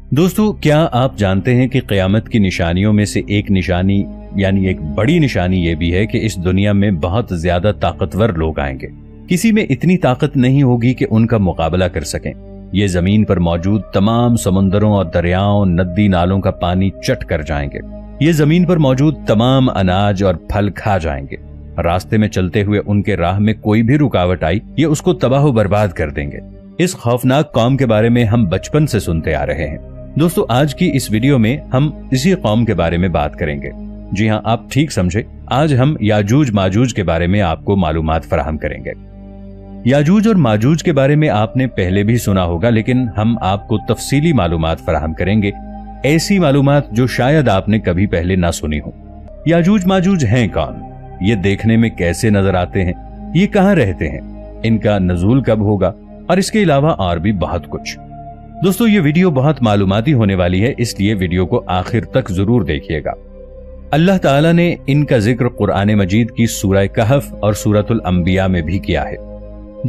دوستو، کیا آپ جانتے ہیں کہ قیامت کی نشانیوں میں سے ایک نشانی یعنی ایک بڑی نشانی یہ بھی ہے کہ اس دنیا میں بہت زیادہ طاقتور لوگ آئیں گے۔ کسی میں اتنی طاقت نہیں ہوگی کہ ان کا مقابلہ کر سکیں۔ یہ زمین پر موجود تمام سمندروں اور دریاؤں، ندی نالوں کا پانی چٹ کر جائیں گے۔ یہ زمین پر موجود تمام اناج اور پھل کھا جائیں گے۔ راستے میں چلتے ہوئے ان کے راہ میں کوئی بھی رکاوٹ آئی، یہ اس کو تباہ و برباد کر دیں گے۔ اس خوفناک قوم کے بارے میں ہم بچپن سے سنتے آ رہے ہیں۔ دوستو، آج کی اس ویڈیو میں ہم اسی قوم کے بارے میں بات کریں گے۔ جی ہاں، آپ ٹھیک سمجھے، آج ہم یاجوج ماجوج کے بارے میں آپ کو معلومات فراہم کریں گے۔ یاجوج اور ماجوج کے بارے میں آپ نے پہلے بھی سنا ہوگا، لیکن ہم آپ کو تفصیلی معلومات فراہم کریں گے، ایسی معلومات جو شاید آپ نے کبھی پہلے نہ سنی ہو۔ یاجوج ماجوج ہیں کون؟ یہ دیکھنے میں کیسے نظر آتے ہیں؟ یہ کہاں رہتے ہیں؟ ان کا نزول کب ہوگا؟ اور اس کے علاوہ اور بھی بہت کچھ۔ دوستو، یہ ویڈیو بہت معلوماتی ہونے والی ہے، اس لیے ویڈیو کو آخر تک ضرور دیکھیے گا۔ اللہ تعالیٰ نے ان کا ذکر قرآن مجید کی سورہ کہف اور سورۃ الانبیاء میں بھی کیا ہے۔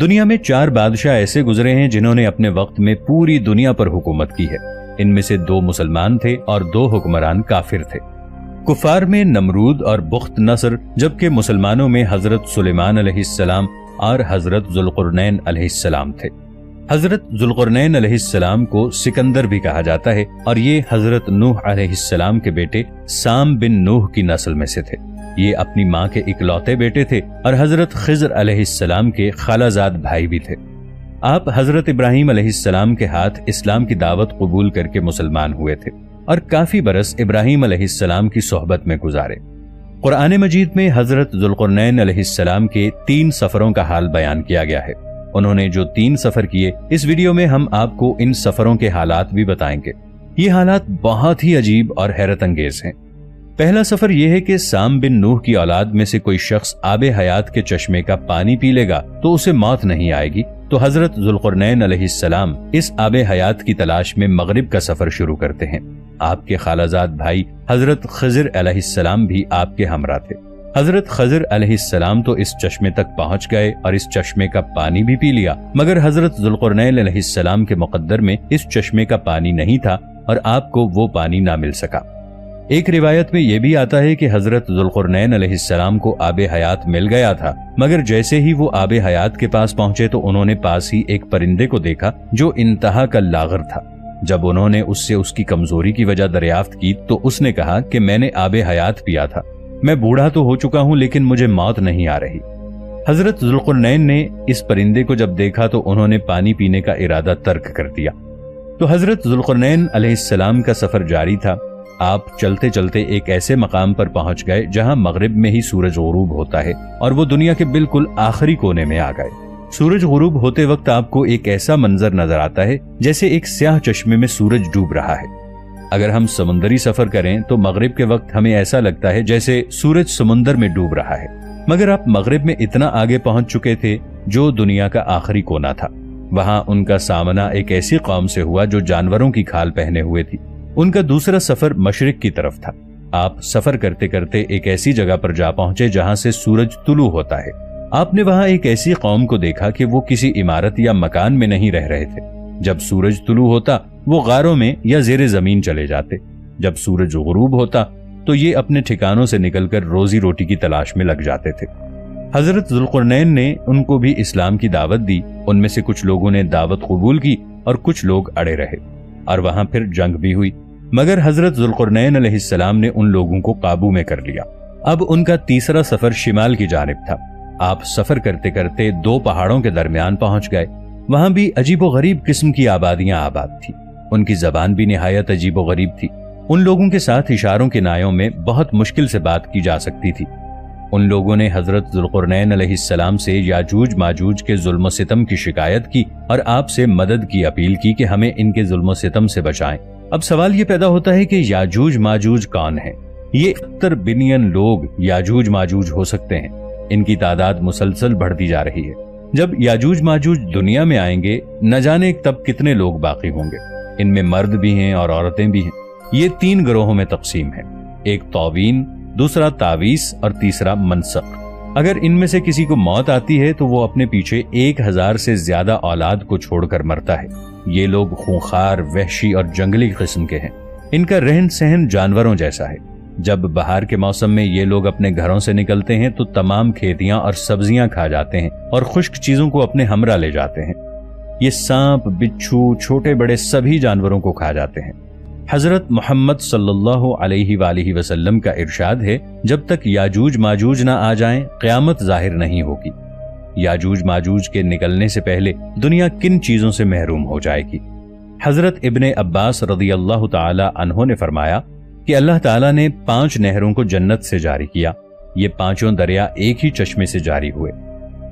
دنیا میں 4 بادشاہ ایسے گزرے ہیں جنہوں نے اپنے وقت میں پوری دنیا پر حکومت کی ہے۔ ان میں سے 2 مسلمان تھے اور 2 حکمران کافر تھے۔ کفار میں نمرود اور بخت نصر، جبکہ مسلمانوں میں حضرت سلیمان علیہ السلام اور حضرت ذوالقرنین علیہ السلام تھے۔ حضرت ذوالقرنین علیہ السلام کو سکندر بھی کہا جاتا ہے، اور یہ حضرت نوح علیہ السلام کے بیٹے سام بن نوح کی نسل میں سے تھے۔ یہ اپنی ماں کے اکلوتے بیٹے تھے اور حضرت خضر علیہ السلام کے خالہ زاد بھائی بھی تھے۔ آپ حضرت ابراہیم علیہ السلام کے ہاتھ اسلام کی دعوت قبول کر کے مسلمان ہوئے تھے اور کافی برس ابراہیم علیہ السلام کی صحبت میں گزارے۔ قرآن مجید میں حضرت ذوالقرنین علیہ السلام کے 3 سفروں کا حال بیان کیا گیا ہے۔ انہوں نے جو 3 سفر کیے، اس ویڈیو میں ہم آپ کو ان سفروں کے حالات بھی بتائیں گے۔ یہ حالات بہت ہی عجیب اور حیرت انگیز ہیں۔ پہلا سفر یہ ہے کہ سام بن نوح کی اولاد میں سے کوئی شخص آب حیات کے چشمے کا پانی پی لے گا تو اسے موت نہیں آئے گی، تو حضرت ذوالقرنین علیہ السلام اس آب حیات کی تلاش میں مغرب کا سفر شروع کرتے ہیں۔ آپ کے خالہ زاد بھائی حضرت خضر علیہ السلام بھی آپ کے ہمراہ تھے۔ حضرت خضر علیہ السلام تو اس چشمے تک پہنچ گئے اور اس چشمے کا پانی بھی پی لیا، مگر حضرت ذوالقرنین علیہ السلام کے مقدر میں اس چشمے کا پانی نہیں تھا اور آپ کو وہ پانی نہ مل سکا۔ ایک روایت میں یہ بھی آتا ہے کہ حضرت ذوالقرنین علیہ السلام کو آب حیات مل گیا تھا، مگر جیسے ہی وہ آب حیات کے پاس پہنچے تو انہوں نے پاس ہی ایک پرندے کو دیکھا جو انتہا کا لاغر تھا۔ جب انہوں نے اس سے اس کی کمزوری کی وجہ دریافت کی تو اس نے کہا کہ میں نے آب حیات پیا تھا، میں بوڑھا تو ہو چکا ہوں لیکن مجھے موت نہیں آ رہی۔ حضرت ذوالقرنین نے اس پرندے کو جب دیکھا تو انہوں نے پانی پینے کا ارادہ ترک کر دیا۔ تو حضرت ذوالقرنین علیہ السلام کا سفر جاری تھا۔ آپ چلتے چلتے ایک ایسے مقام پر پہنچ گئے جہاں مغرب میں ہی سورج غروب ہوتا ہے، اور وہ دنیا کے بالکل آخری کونے میں آ گئے۔ سورج غروب ہوتے وقت آپ کو ایک ایسا منظر نظر آتا ہے جیسے ایک سیاہ چشمے میں سورج ڈوب رہا ہے۔ اگر ہم سمندری سفر کریں تو مغرب کے وقت ہمیں ایسا لگتا ہے جیسے سورج سمندر میں ڈوب رہا ہے، مگر آپ مغرب میں اتنا آگے پہنچ چکے تھے جو دنیا کا آخری کونا تھا۔ وہاں ان کا سامنا ایک ایسی قوم سے ہوا جو جانوروں کی کھال پہنے ہوئے تھی۔ ان کا دوسرا سفر مشرق کی طرف تھا۔ آپ سفر کرتے کرتے ایک ایسی جگہ پر جا پہنچے جہاں سے سورج طلوع ہوتا ہے۔ آپ نے وہاں ایک ایسی قوم کو دیکھا کہ وہ کسی عمارت یا مکان میں نہیں رہ رہے تھے۔ جب سورج طلوع ہوتا وہ غاروں میں یا زیر زمین چلے جاتے۔ جب سورج غروب ہوتا تو یہ اپنے ٹھکانوں سے نکل کر روزی روٹی کی تلاش میں لگ جاتے تھے۔ حضرت ذوالقرنین نے ان کو بھی اسلام کی دعوت دی۔ ان میں سے کچھ لوگوں نے دعوت قبول کی اور کچھ لوگ اڑے رہے، اور وہاں پھر جنگ بھی ہوئی، مگر حضرت ذوالقرنین علیہ السلام نے ان لوگوں کو قابو میں کر لیا۔ اب ان کا تیسرا سفر شمال کی جانب تھا۔ آپ سفر کرتے کرتے 2 پہاڑوں کے درمیان پہنچ گئے۔ وہاں بھی عجیب و غریب قسم کی آبادیاں آباد تھی۔ ان کی زبان بھی نہایت عجیب و غریب تھی۔ ان لوگوں کے ساتھ اشاروں کے نایوں میں بہت مشکل سے بات کی جا سکتی تھی۔ ان لوگوں نے حضرت ذوالقرنین علیہ السلام سے یاجوج ماجوج کے ظلم و ستم کی شکایت کی اور آپ سے مدد کی اپیل کی کہ ہمیں ان کے ظلم و ستم سے بچائیں۔ اب سوال یہ پیدا ہوتا ہے کہ یاجوج ماجوج کون ہیں؟ یہ 70 بلین لوگ یاجوج ماجوج ہو سکتے ہیں۔ ان کی تعداد مسلسل بڑھتی جا رہی ہے۔ جب یاجوج ماجوج دنیا میں آئیں گے، نہ جانے تب کتنے لوگ باقی ہوں گے۔ ان میں مرد بھی ہیں اور عورتیں بھی ہیں۔ یہ 3 گروہوں میں تقسیم ہے، ایک طاوین، دوسرا تاویس اور تیسرا منسق۔ اگر ان میں سے کسی کو موت آتی ہے تو وہ اپنے پیچھے 1000 سے زیادہ اولاد کو چھوڑ کر مرتا ہے۔ یہ لوگ خونخوار، وحشی اور جنگلی قسم کے ہیں۔ ان کا رہن سہن جانوروں جیسا ہے۔ جب بہار کے موسم میں یہ لوگ اپنے گھروں سے نکلتے ہیں تو تمام کھیتیاں اور سبزیاں کھا جاتے ہیں اور خشک چیزوں کو اپنے ہمراہ لے جاتے ہیں۔ یہ سانپ، بچھو، چھوٹے بڑے سبھی جانوروں کو کھا جاتے ہیں۔ حضرت محمد صلی اللہ علیہ وآلہ وسلم کا ارشاد ہے، جب تک یاجوج ماجوج نہ آ جائیں قیامت ظاہر نہیں ہوگی۔ یاجوج ماجوج کے نکلنے سے پہلے دنیا کن چیزوں سے محروم ہو جائے گی؟ حضرت ابن عباس رضی اللہ تعالی عنہ نے فرمایا کہ اللہ تعالیٰ نے 5 نہروں کو جنت سے جاری کیا۔ یہ 5 دریا ایک ہی چشمے سے جاری ہوئے۔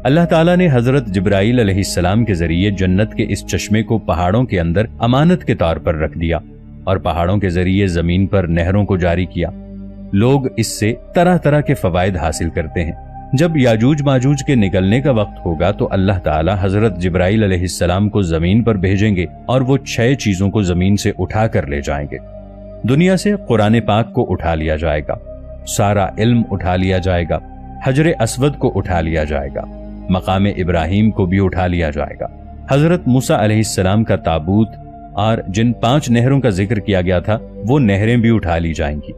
اللہ تعالیٰ نے حضرت جبرائیل علیہ السلام کے ذریعے جنت کے اس چشمے کو پہاڑوں کے اندر امانت کے طور پر رکھ دیا اور پہاڑوں کے ذریعے زمین پر نہروں کو جاری کیا۔ لوگ اس سے طرح طرح کے فوائد حاصل کرتے ہیں۔ جب یاجوج ماجوج کے نکلنے کا وقت ہوگا تو اللہ تعالیٰ حضرت جبرائیل علیہ السلام کو زمین پر بھیجیں گے اور وہ 6 چیزوں کو زمین سے اٹھا کر لے جائیں گے۔ دنیا سے قرآن پاک کو اٹھا لیا جائے گا، سارا علم اٹھا لیا جائے گا، حجر اسود کو اٹھا لیا جائے گا، مقام ابراہیم کو بھی اٹھا لیا جائے گا، حضرت موسیٰ علیہ السلام کا تابوت اور جن 5 نہروں کا ذکر کیا گیا تھا وہ نہریں بھی اٹھا لی جائیں گی۔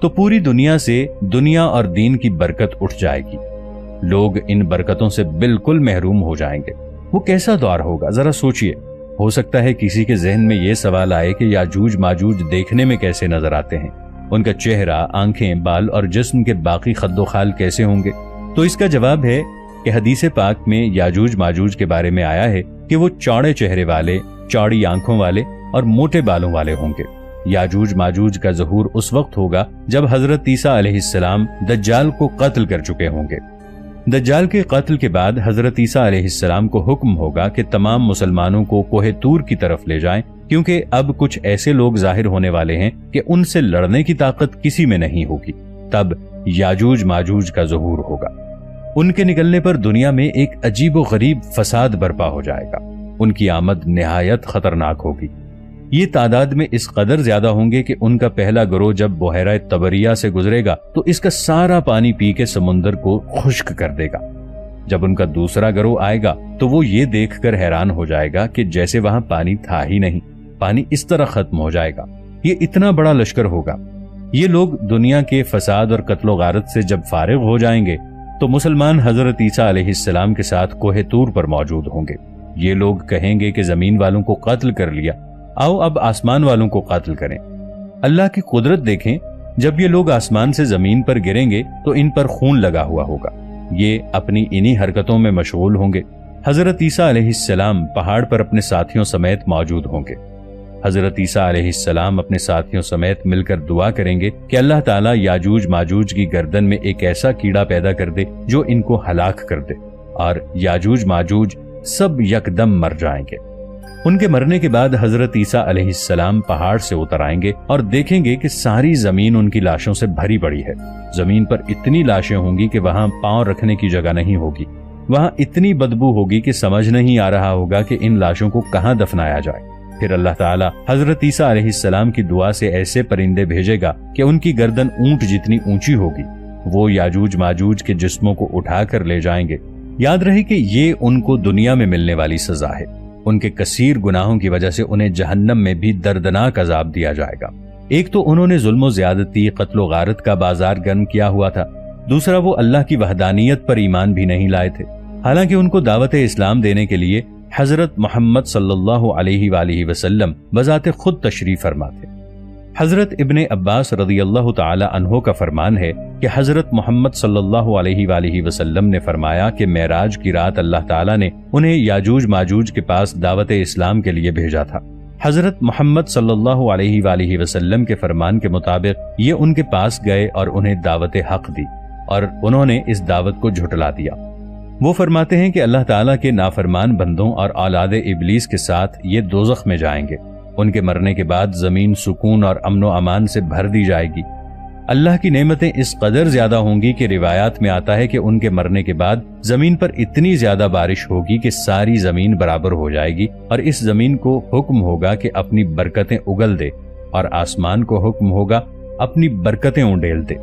تو پوری دنیا سے دنیا اور دین کی برکت اٹھ جائے گی۔ لوگ ان برکتوں سے بالکل محروم ہو جائیں گے۔ وہ کیسا دور ہوگا ذرا سوچئے۔ ہو سکتا ہے کسی کے ذہن میں یہ سوال آئے کہ یاجوج ماجوج دیکھنے میں کیسے نظر آتے ہیں، ان کا چہرہ، آنکھیں، بال اور جسم کے باقی خد و خال کیسے ہوں گے؟ تو اس کا جواب ہے کہ حدیث پاک میں یاجوج ماجوج کے بارے میں آیا ہے کہ وہ چوڑے چہرے والے، چوڑی آنکھوں والے اور موٹے بالوں والے ہوں گے۔ یاجوج ماجوج کا ظہور اس وقت ہوگا جب حضرت عیسیٰ علیہ السلام دجال کو قتل کر چکے ہوں گے۔ دجال کے قتل کے بعد حضرت عیسیٰ علیہ السلام کو حکم ہوگا کہ تمام مسلمانوں کو کوہ طور کی طرف لے جائیں، کیونکہ اب کچھ ایسے لوگ ظاہر ہونے والے ہیں کہ ان سے لڑنے کی طاقت کسی میں نہیں ہوگی۔ تب یاجوج ماجوج کا ظہور ہوگا۔ ان کے نکلنے پر دنیا میں ایک عجیب و غریب فساد برپا ہو جائے گا۔ ان کی آمد نہایت خطرناک ہوگی۔ یہ تعداد میں اس قدر زیادہ ہوں گے کہ ان کا پہلا گروہ جب بحیرہ طبریہ سے گزرے گا تو اس کا سارا پانی پی کے سمندر کو خشک کر دے گا۔ جب ان کا دوسرا گروہ آئے گا تو وہ یہ دیکھ کر حیران ہو جائے گا کہ جیسے وہاں پانی تھا ہی نہیں، پانی اس طرح ختم ہو جائے گا۔ یہ اتنا بڑا لشکر ہوگا۔ یہ لوگ دنیا کے فساد اور قتل و غارت سے جب فارغ ہو جائیں گے تو مسلمان حضرت عیسیٰ علیہ السلام کے ساتھ کوہ طور پر موجود ہوں گے۔ یہ لوگ کہیں گے کہ زمین والوں کو قتل کر لیا، آؤ اب آسمان والوں کو قتل کریں۔ اللہ کی قدرت دیکھیں، جب یہ لوگ آسمان سے زمین پر گریں گے تو ان پر خون لگا ہوا ہوگا۔ یہ اپنی انہی حرکتوں میں مشغول ہوں گے۔ حضرت عیسیٰ علیہ السلام پہاڑ پر اپنے ساتھیوں سمیت موجود ہوں گے۔ حضرت عیسیٰ علیہ السلام اپنے ساتھیوں سمیت مل کر دعا کریں گے کہ اللہ تعالیٰ یاجوج ماجوج کی گردن میں ایک ایسا کیڑا پیدا کر دے جو ان کو ہلاک کر دے، اور یاجوج ماجوج سب یکدم مر جائیں گے۔ ان کے مرنے کے بعد حضرت عیسیٰ علیہ السلام پہاڑ سے اتر آئیں گے اور دیکھیں گے کہ ساری زمین ان کی لاشوں سے بھری پڑی ہے۔ زمین پر اتنی لاشیں ہوں گی کہ وہاں پاؤں رکھنے کی جگہ نہیں ہوگی۔ وہاں اتنی بدبو ہوگی کہ سمجھ نہیں آ رہا ہوگا کہ ان لاشوں کو کہاں دفنایا جائے۔ پھر اللہ تعالیٰ حضرت عیسیٰ علیہ السلام کی دعا سے ایسے پرندے بھیجے گا کہ ان کی گردن اونٹ جتنی اونچی ہوگی۔ وہ یاجوج ماجوج کے جسموں کو اٹھا کر لے جائیں گے۔ یاد رہے کہ یہ ان کو دنیا میں ملنے والی سزا ہے۔ ان کے کثیر گناہوں کی وجہ سے انہیں جہنم میں بھی دردناک عذاب دیا جائے گا۔ ایک تو انہوں نے ظلم و زیادتی، قتل و غارت کا بازار گرم کیا ہوا تھا، دوسرا وہ اللہ کی وحدانیت پر ایمان بھی نہیں لائے تھے، حالانکہ ان کو دعوت اسلام دینے کے لیے حضرت محمد صلی اللہ علیہ وآلہ وسلم بذات خود تشریف فرما تھے۔ حضرت ابن عباس رضی اللہ تعالی عنہ کا فرمان ہے کہ حضرت محمد صلی اللہ علیہ وآلہ وسلم نے فرمایا کہ معراج کی رات اللہ تعالیٰ نے انہیں یاجوج ماجوج کے پاس دعوت اسلام کے لیے بھیجا تھا۔ حضرت محمد صلی اللہ علیہ وآلہ وسلم کے فرمان کے مطابق یہ ان کے پاس گئے اور انہیں دعوت حق دی، اور انہوں نے اس دعوت کو جھٹلا دیا۔ وہ فرماتے ہیں کہ اللہ تعالیٰ کے نافرمان بندوں اور اولاد ابلیس کے ساتھ یہ دوزخ میں جائیں گے۔ ان کے مرنے کے بعد زمین سکون اور امن و امان سے بھر دی جائے گی۔ اللہ کی نعمتیں اس قدر زیادہ ہوں گی کہ روایات میں آتا ہے کہ ان کے مرنے کے بعد زمین پر اتنی زیادہ بارش ہوگی کہ ساری زمین برابر ہو جائے گی، اور اس زمین کو حکم ہوگا کہ اپنی برکتیں اگل دے، اور آسمان کو حکم ہوگا اپنی برکتیں انڈیل دے۔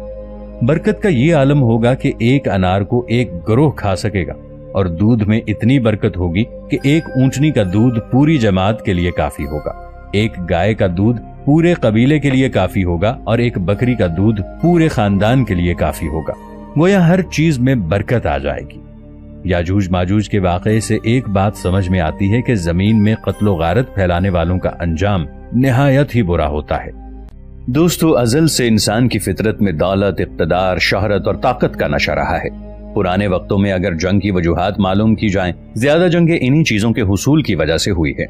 برکت کا یہ عالم ہوگا کہ ایک انار کو ایک گروہ کھا سکے گا، اور دودھ میں اتنی برکت ہوگی کہ ایک اونٹنی کا دودھ پوری جماعت کے لیے کافی ہوگا، ایک گائے کا دودھ پورے قبیلے کے لیے کافی ہوگا، اور ایک بکری کا دودھ پورے خاندان کے لیے کافی ہوگا۔ گویا ہر چیز میں برکت آ جائے گی۔ یاجوج ماجوج کے واقعے سے ایک بات سمجھ میں آتی ہے کہ زمین میں قتل و غارت پھیلانے والوں کا انجام نہایت ہی برا ہوتا ہے۔ دوستو، ازل سے انسان کی فطرت میں دولت، اقتدار، شہرت اور طاقت کا نشہ رہا ہے۔ پرانے وقتوں میں اگر جنگ کی وجوہات معلوم کی جائیں، زیادہ جنگیں انہی چیزوں کے حصول کی وجہ سے ہوئی ہے۔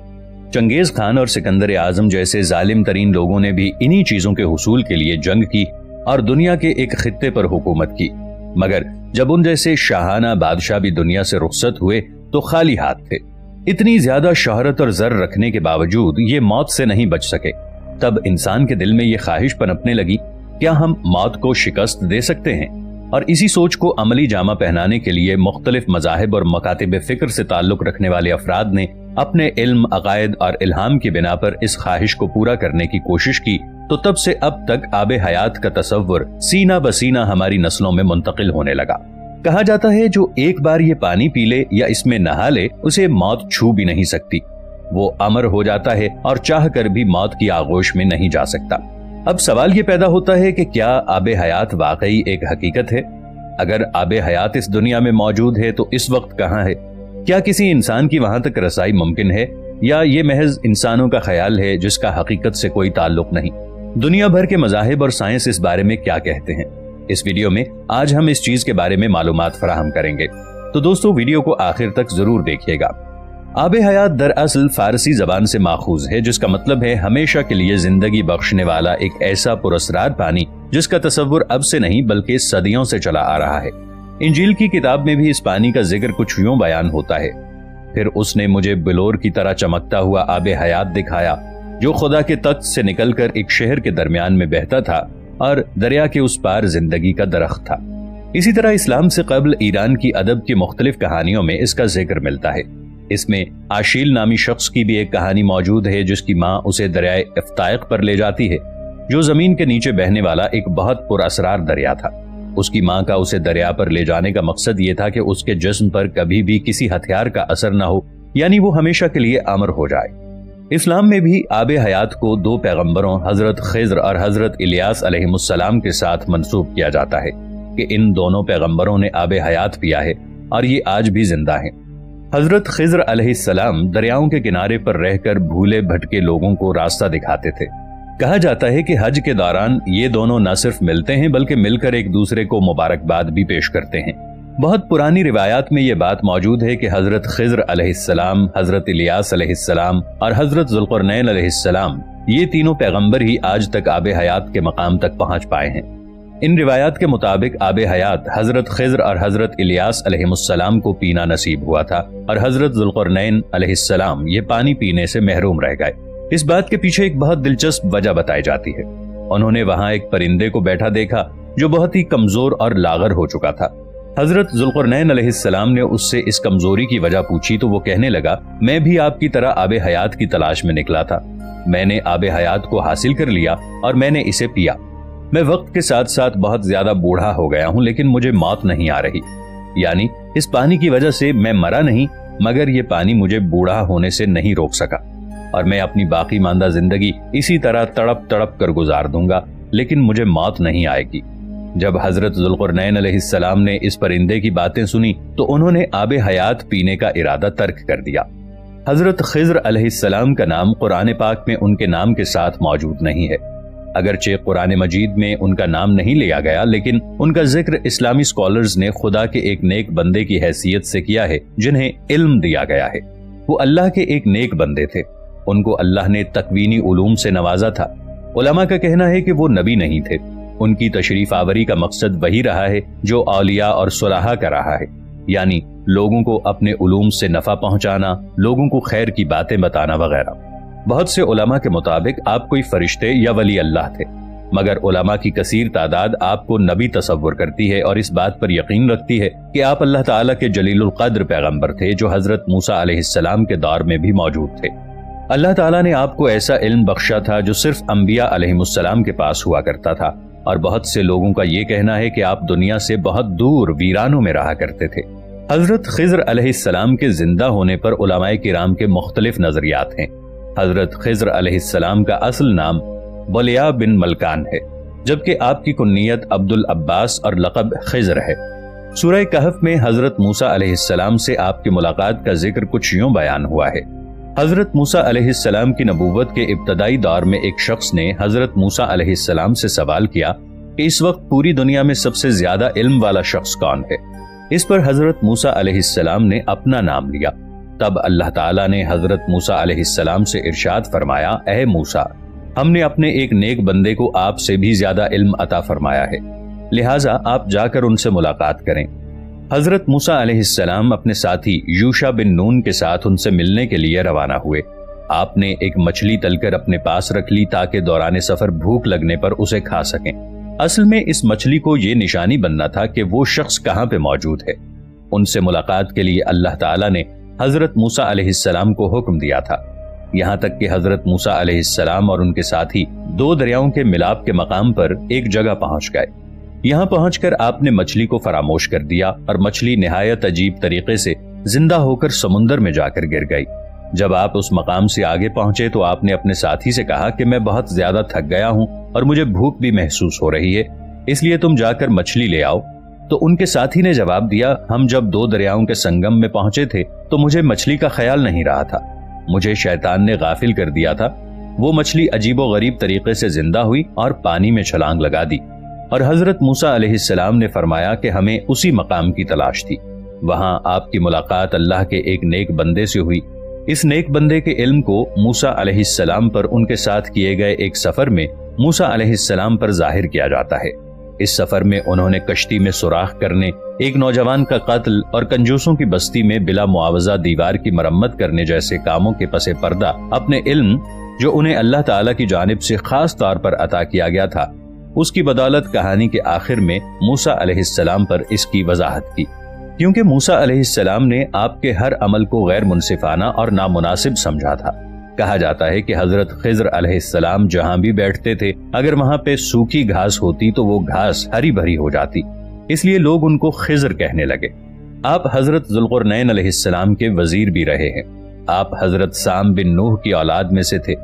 چنگیز خان اور سکندر اعظم جیسے ظالم ترین لوگوں نے بھی انہی چیزوں کے حصول کے لیے جنگ کی اور دنیا کے ایک خطے پر حکومت کی، مگر جب ان جیسے شاہانہ بادشاہ بھی دنیا سے رخصت ہوئے تو خالی ہاتھ تھے۔ اتنی زیادہ شہرت اور زر رکھنے کے باوجود یہ موت سے نہیں بچ سکے۔ تب انسان کے دل میں یہ خواہش پنپنے لگی، کیا ہم موت کو شکست دے سکتے ہیں؟ اور اسی سوچ کو عملی جامہ پہنانے کے لیے مختلف مذاہب اور مکاتب فکر سے تعلق رکھنے والے افراد نے اپنے علم، عقائد اور الہام کی بنا پر اس خواہش کو پورا کرنے کی کوشش کی، تو تب سے اب تک آب حیات کا تصور سینہ بسینہ ہماری نسلوں میں منتقل ہونے لگا۔ کہا جاتا ہے جو ایک بار یہ پانی پی لے یا اس میں نہا لے، اسے موت چھو بھی نہیں سکتی۔ وہ امر ہو جاتا ہے اور چاہ کر بھی موت کی آغوش میں نہیں جا سکتا۔ اب سوال یہ پیدا ہوتا ہے کہ کیا آب حیات واقعی ایک حقیقت ہے؟ اگر آب حیات اس دنیا میں موجود ہے تو اس وقت کہاں ہے؟ کیا کسی انسان کی وہاں تک رسائی ممکن ہے، یا یہ محض انسانوں کا خیال ہے جس کا حقیقت سے کوئی تعلق نہیں؟ دنیا بھر کے مذاہب اور سائنس اس بارے میں کیا کہتے ہیں؟ اس ویڈیو میں آج ہم اس چیز کے بارے میں معلومات فراہم کریں گے، تو دوستو ویڈیو کو آخر تک ضرور دیکھیے گا۔ آب حیات دراصل فارسی زبان سے ماخوذ ہے، جس کا مطلب ہے ہمیشہ کے لیے زندگی بخشنے والا ایک ایسا پراسرار پانی جس کا تصور اب سے نہیں بلکہ صدیوں سے چلا آ رہا ہے۔ انجیل کی کتاب میں بھی اس پانی کا ذکر کچھ یوں بیان ہوتا ہے، پھر اس نے مجھے بلور کی طرح چمکتا ہوا آب حیات دکھایا جو خدا کے تخت سے نکل کر ایک شہر کے درمیان میں بہتا تھا اور دریا کے اس پار زندگی کا درخت تھا۔ اسی طرح اسلام سے قبل ایران کی ادب کی مختلف کہانیوں میں اس کا ذکر ملتا ہے۔ اس میں آشیل نامی شخص کی بھی ایک کہانی موجود ہے جس کی ماں اسے دریائے افتائق پر لے جاتی ہے، جو زمین کے نیچے بہنے والا ایک بہت پر اسرار دریا تھا۔ اس کی ماں کا اسے دریا پر لے جانے کا مقصد یہ تھا کہ اس کے جسم پر کبھی بھی کسی ہتھیار کا اثر نہ ہو، یعنی وہ ہمیشہ کے لیے امر ہو جائے۔ اسلام میں بھی آب حیات کو دو پیغمبروں حضرت خضر اور حضرت الیاس علیہ السلام کے ساتھ منسوب کیا جاتا ہے کہ ان دونوں پیغمبروں نے آب حیات پیا ہے اور یہ آج بھی زندہ ہیں۔ حضرت خضر علیہ السلام دریاؤں کے کنارے پر رہ کر بھولے بھٹکے لوگوں کو راستہ دکھاتے تھے۔ کہا جاتا ہے کہ حج کے دوران یہ دونوں نہ صرف ملتے ہیں بلکہ مل کر ایک دوسرے کو مبارکباد بھی پیش کرتے ہیں۔ بہت پرانی روایات میں یہ بات موجود ہے کہ حضرت خضر علیہ السلام، حضرت الیاس علیہ السلام اور حضرت ذوالقرنین علیہ السلام، یہ تینوں پیغمبر ہی آج تک آب حیات کے مقام تک پہنچ پائے ہیں۔ ان روایات کے مطابق آب حیات حضرت خضر اور حضرت الیاس علیہ السلام کو پینا نصیب ہوا تھا اور حضرت ذوالقرنین علیہ السلام یہ پانی پینے سے محروم رہ گئے۔ اس بات کے پیچھے ایک بہت دلچسپ وجہ بتائی جاتی ہے۔ انہوں نے وہاں ایک پرندے کو بیٹھا دیکھا جو بہت ہی کمزور اور لاغر ہو چکا تھا۔ حضرت ذوالقرنین علیہ السلام نے اس سے اس کمزوری کی وجہ پوچھی تو وہ کہنے لگا، میں بھی آپ کی طرح آب حیات کی تلاش میں نکلا تھا، میں نے آب حیات کو حاصل کر لیا اور میں نے اسے پیا۔ میں وقت کے ساتھ ساتھ بہت زیادہ بوڑھا ہو گیا ہوں لیکن مجھے موت نہیں آ رہی، یعنی اس پانی کی وجہ سے میں مرا نہیں، مگر یہ پانی مجھے بوڑھا ہونے سے نہیں روک سکا، اور میں اپنی باقی ماندہ زندگی اسی طرح تڑپ تڑپ کر گزار دوں گا، لیکن مجھے موت نہیں آئے گی۔ جب حضرت ذوالقرنین علیہ السلام نے اس پرندے کی باتیں سنی تو انہوں نے آب حیات پینے کا ارادہ ترک کر دیا۔ حضرت خضر علیہ السلام کا نام قرآن پاک میں ان کے نام کے ساتھ موجود نہیں ہے، اگرچہ قرآن مجید میں ان کا نام نہیں لیا گیا، لیکن ان کا ذکر اسلامی اسکالرز نے خدا کے ایک نیک بندے کی حیثیت سے کیا ہے جنہیں علم دیا گیا ہے۔ وہ اللہ کے ایک نیک بندے تھے، ان کو اللہ نے تکوینی علوم سے نوازا تھا۔ علماء کا کہنا ہے کہ وہ نبی نہیں تھے، ان کی تشریف آوری کا مقصد وہی رہا ہے جو اولیاء اور صلحاء کا رہا ہے، یعنی لوگوں کو اپنے علوم سے نفع پہنچانا، لوگوں کو خیر کی باتیں بتانا وغیرہ۔ بہت سے علماء کے مطابق آپ کوئی فرشتے یا ولی اللہ تھے، مگر علماء کی کثیر تعداد آپ کو نبی تصور کرتی ہے اور اس بات پر یقین رکھتی ہے کہ آپ اللہ تعالیٰ کے جلیل القدر پیغمبر تھے جو حضرت موسیٰ علیہ السلام کے دور میں بھی موجود تھے۔ اللہ تعالیٰ نے آپ کو ایسا علم بخشا تھا جو صرف انبیاء علیہ السلام کے پاس ہوا کرتا تھا، اور بہت سے لوگوں کا یہ کہنا ہے کہ آپ دنیا سے بہت دور ویرانوں میں رہا کرتے تھے۔ حضرت خضر علیہ السلام کے زندہ ہونے پر علماء کرام کے مختلف نظریات ہیں۔ حضرت خضر علیہ السلام کا اصل نام بلیہ بن ملکان ہے، جبکہ آپ کی کنیت عبد العباس اور لقب خضر ہے۔ سورہ کہف میں حضرت موسیٰ علیہ السلام سے آپ کی ملاقات کا ذکر کچھ یوں بیان ہوا ہے۔ حضرت موسیٰ علیہ السلام کی نبوت کے ابتدائی دور میں ایک شخص نے حضرت موسیٰ علیہ السلام سے سوال کیا کہ اس وقت پوری دنیا میں سب سے زیادہ علم والا شخص کون ہے؟ اس پر حضرت موسیٰ علیہ السلام نے اپنا نام لیا۔ تب اللہ تعالیٰ نے حضرت موسیٰ علیہ السلام سے ارشاد فرمایا، اے موسیٰ، ہم نے اپنے ایک نیک بندے کو آپ سے بھی زیادہ علم عطا فرمایا ہے، لہٰذا آپ جا کر ان سے ملاقات کریں۔ حضرت موسیٰ علیہ السلام اپنے ساتھی یوشع بن نون کے ساتھ ان سے ملنے کے لیے روانہ ہوئے۔ آپ نے ایک مچھلی تل کر اپنے پاس رکھ لی تاکہ دوران سفر بھوک لگنے پر اسے کھا سکیں۔ اصل میں اس مچھلی کو یہ نشانی بننا تھا کہ وہ شخص کہاں پہ موجود ہے۔ ان سے ملاقات کے لیے اللہ تعالیٰ نے حضرت موسیٰ علیہ السلام کو حکم دیا تھا، یہاں تک کہ حضرت موسیٰ علیہ السلام اور ان کے ساتھی دو دریاؤں کے ملاپ کے مقام پر ایک جگہ پہنچ گئے۔ یہاں پہنچ کر آپ نے مچھلی کو فراموش کر دیا اور مچھلی نہایت عجیب طریقے سے زندہ ہو کر سمندر میں جا کر گر گئی۔ جب آپ اس مقام سے آگے پہنچے تو آپ نے اپنے ساتھی سے کہا کہ میں بہت زیادہ تھک گیا ہوں اور مجھے بھوک بھی محسوس ہو رہی ہے، اس لیے تم جا کر مچھلی لے آؤ۔ تو ان کے ساتھی نے جواب دیا، ہم جب دو دریاؤں کے سنگم میں پہنچے تھے تو مجھے مچھلی کا خیال نہیں رہا تھا، مجھے شیطان نے غافل کر دیا تھا۔ وہ مچھلی عجیب و غریب طریقے سے زندہ ہوئی اور پانی میں چھلانگ لگا دی، اور حضرت موسیٰ علیہ السلام نے فرمایا کہ ہمیں اسی مقام کی تلاش تھی۔ وہاں آپ کی ملاقات اللہ کے ایک نیک بندے سے ہوئی۔ اس نیک بندے کے علم کو موسیٰ علیہ السلام پر ان کے ساتھ کیے گئے ایک سفر میں موسیٰ علیہ السلام پر ظاہر کیا جاتا ہے۔ اس سفر میں انہوں نے کشتی میں سوراخ کرنے، ایک نوجوان کا قتل اور کنجوسوں کی بستی میں بلا معاوضہ دیوار کی مرمت کرنے جیسے کاموں کے پس پردہ اپنے علم جو انہیں اللہ تعالیٰ کی جانب سے خاص طور پر عطا کیا گیا تھا، اس کی بدولت کہانی کے آخر میں موسیٰ علیہ السلام پر اس کی وضاحت کی، کیونکہ موسیٰ علیہ السلام نے آپ کے ہر عمل کو غیر منصفانہ اور نامناسب سمجھا تھا۔ کہا جاتا ہے کہ حضرت خضر علیہ السلام جہاں بھی بیٹھتے تھے، اگر وہاں پہ سوکھی گھاس ہوتی تو وہ گھاس ہری بھری ہو جاتی، اس لیے لوگ ان کو خضر کہنے لگے۔ آپ حضرت ذوالقرنین علیہ السلام کے وزیر بھی رہے ہیں۔ آپ حضرت سام بن نوح کی اولاد میں سے تھے۔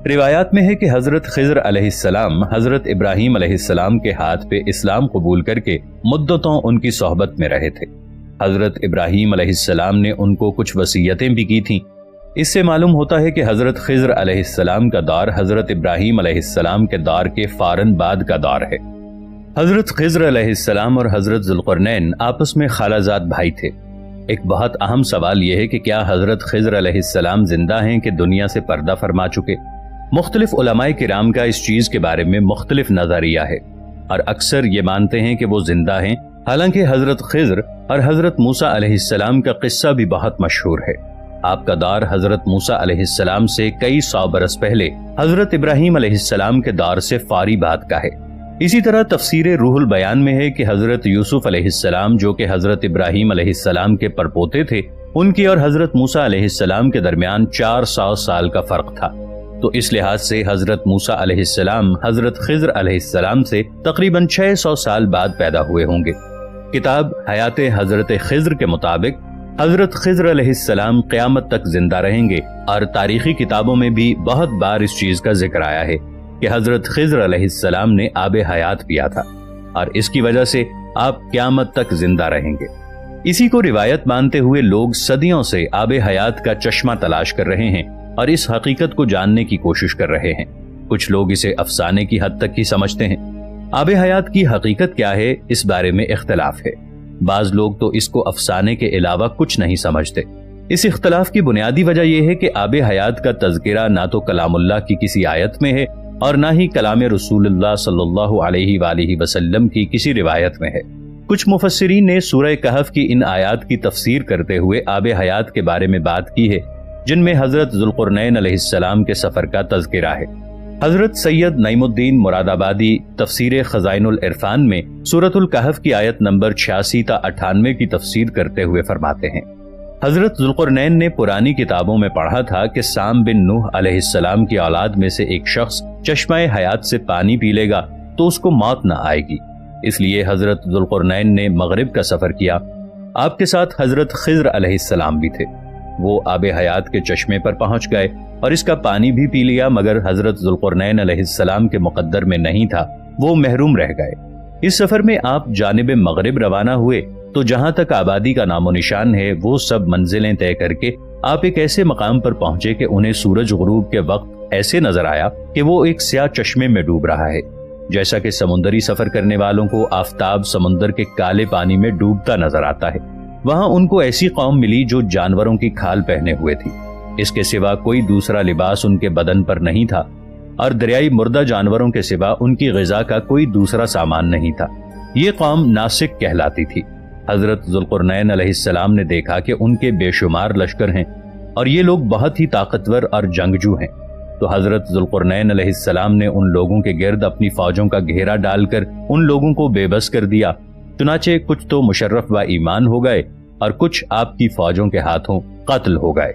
روایات میں ہے کہ حضرت خضر علیہ السلام حضرت ابراہیم علیہ السلام کے ہاتھ پہ اسلام قبول کر کے مدتوں ان کی صحبت میں رہے تھے۔ حضرت ابراہیم علیہ السلام نے ان کو کچھ وصیتیں بھی کی تھیں۔ اس سے معلوم ہوتا ہے کہ حضرت خضر علیہ السلام کا دور حضرت ابراہیم علیہ السلام کے دور کے فوراً بعد کا دور ہے۔ حضرت خضر علیہ السلام اور حضرت ذوالقرنین آپس میں خالہ زاد بھائی تھے۔ ایک بہت اہم سوال یہ ہے کہ کیا حضرت خضر علیہ السلام زندہ ہیں کہ دنیا سے پردہ فرما چکے؟ مختلف علماء کرام کا اس چیز کے بارے میں مختلف نظریہ ہے، اور اکثر یہ مانتے ہیں کہ وہ زندہ ہیں، حالانکہ حضرت خضر اور حضرت موسیٰ علیہ السلام کا قصہ بھی بہت مشہور ہے۔ آپ کا دور حضرت موسیٰ علیہ السلام سے کئی سو برس پہلے حضرت ابراہیم علیہ السلام کے دور سے فوری بعد کا ہے۔ اسی طرح تفسیر روح البیان میں ہے کہ حضرت یوسف علیہ السلام جو کہ حضرت ابراہیم علیہ السلام کے پرپوتے تھے، ان کی اور حضرت موسیٰ علیہ السلام کے درمیان 400 سال کا فرق تھا، تو اس لحاظ سے حضرت موسیٰ علیہ السلام حضرت خضر علیہ السلام سے تقریباً 600 سال بعد پیدا ہوئے ہوں گے۔ کتاب حیات حضرت خضر کے مطابق حضرت خضر علیہ السلام قیامت تک زندہ رہیں گے، اور تاریخی کتابوں میں بھی بہت بار اس چیز کا ذکر آیا ہے کہ حضرت خضر علیہ السلام نے آب حیات پیا تھا، اور اس کی وجہ سے آپ قیامت تک زندہ رہیں گے۔ اسی کو روایت مانتے ہوئے لوگ صدیوں سے آب حیات کا چشمہ تلاش کر رہے ہیں اور اس حقیقت کو جاننے کی کوشش کر رہے ہیں۔ کچھ لوگ اسے افسانے کی حد تک ہی سمجھتے ہیں۔ آب حیات کی حقیقت کیا ہے، اس بارے میں اختلاف ہے۔ بعض لوگ تو اس کو افسانے کے علاوہ کچھ نہیں سمجھتے۔ اس اختلاف کی بنیادی وجہ یہ ہے کہ آب حیات کا تذکرہ نہ تو کلام اللہ کی کسی آیت میں ہے اور نہ ہی کلام رسول اللہ صلی اللہ علیہ وآلہ وسلم کی کسی روایت میں ہے۔ کچھ مفسرین نے سورہ کہف کی ان آیات کی تفسیر کرتے ہوئے آب حیات کے بارے میں بات کی ہے، جن میں حضرت ذوالقرنین علیہ السلام کے سفر کا تذکرہ ہے۔ حضرت سید نعیم الدین مراد آبادی تفسیر خزائن العرفان میں سورۃ الکہف کی آیت نمبر 86 تا 98 کی تفسیر کرتے ہوئے فرماتے ہیں، حضرت ذوالقرنین نے پرانی کتابوں میں پڑھا تھا کہ سام بن نوح علیہ السلام کی اولاد میں سے ایک شخص چشمہ حیات سے پانی پی لے گا تو اس کو موت نہ آئے گی، اس لیے حضرت ذوالقرنین نے مغرب کا سفر کیا۔ آپ کے ساتھ حضرت خضر علیہ السلام بھی تھے۔ وہ آب حیات کے چشمے پر پہنچ گئے اور اس کا پانی بھی پی لیا، مگر حضرت ذوالقرنین علیہ السلام کے مقدر میں نہیں تھا، وہ محروم رہ گئے۔ اس سفر میں آپ جانب مغرب روانہ ہوئے تو جہاں تک آبادی کا نام و نشان ہے وہ سب منزلیں طے کر کے آپ ایک ایسے مقام پر پہنچے کہ انہیں سورج غروب کے وقت ایسے نظر آیا کہ وہ ایک سیاہ چشمے میں ڈوب رہا ہے، جیسا کہ سمندری سفر کرنے والوں کو آفتاب سمندر کے کالے پانی میں ڈوبتا نظر آتا ہے۔ وہاں ان کو ایسی قوم ملی جو جانوروں کی کھال پہنے ہوئے تھی، اس کے سوا کوئی دوسرا لباس ان کے بدن پر نہیں تھا، اور دریائی مردہ جانوروں کے سوا ان کی غذا کا کوئی دوسرا سامان نہیں تھا۔ یہ قوم ناسک کہلاتی تھی۔ حضرت ذوالقرنین علیہ السلام نے دیکھا کہ ان کے بے شمار لشکر ہیں اور یہ لوگ بہت ہی طاقتور اور جنگجو ہیں، تو حضرت ذوالقرنین علیہ السلام نے ان لوگوں کے گرد اپنی فوجوں کا گھیرا ڈال کر ان لوگوں کو بے بس کر دیا۔ چنانچہ کچھ تو مشرف و ایمان ہو گئے اور کچھ آپ کی فوجوں کے ہاتھوں قتل ہو گئے۔